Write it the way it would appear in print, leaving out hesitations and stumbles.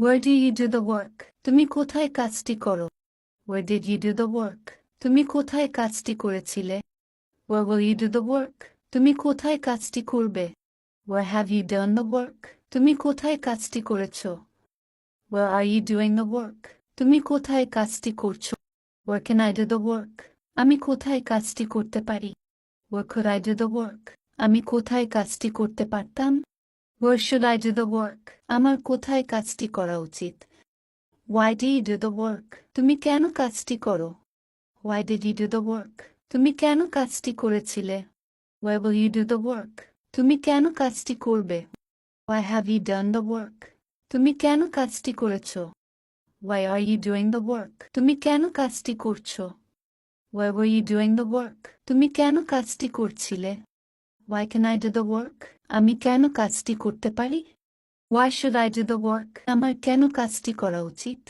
Where do you do the work? তুমি কোথায় কাজটি করো? Where did you do the work? তুমি কোথায় কাজটি করেছিলে? Where will you do the work? তুমি কোথায় কাজটি করবে? Where have you done the work? তুমি কোথায় কাজটি করেছো? Where are you doing the work? তুমি কোথায় কাজটি করছো? Where can I do the work? আমি কোথায় কাজটি করতে পারি? Where could I do the work? আমি কোথায় কাজটি করতে পারতাম? Where should I do the work? আমার কোথায় কাজটি করা উচিত? Why do you do the work? তুমি কেন কাজটি করো? Why did you do the work? তুমি কেন কাজটি করেছিলে? Why will you do the work? তুমি কেন কাজটি করবে? Why have you done the work? তুমি কেন কাজটি করেছো? Why are you doing the work? তুমি কেন কাজটি করছো? Why were you doing the work? তুমি কেন কাজটি করছিলে? Why can I do the work? আমি কেন কাজটি করতে পারি? Why should I do the work? আমার কেন কাজটি করা উচিত?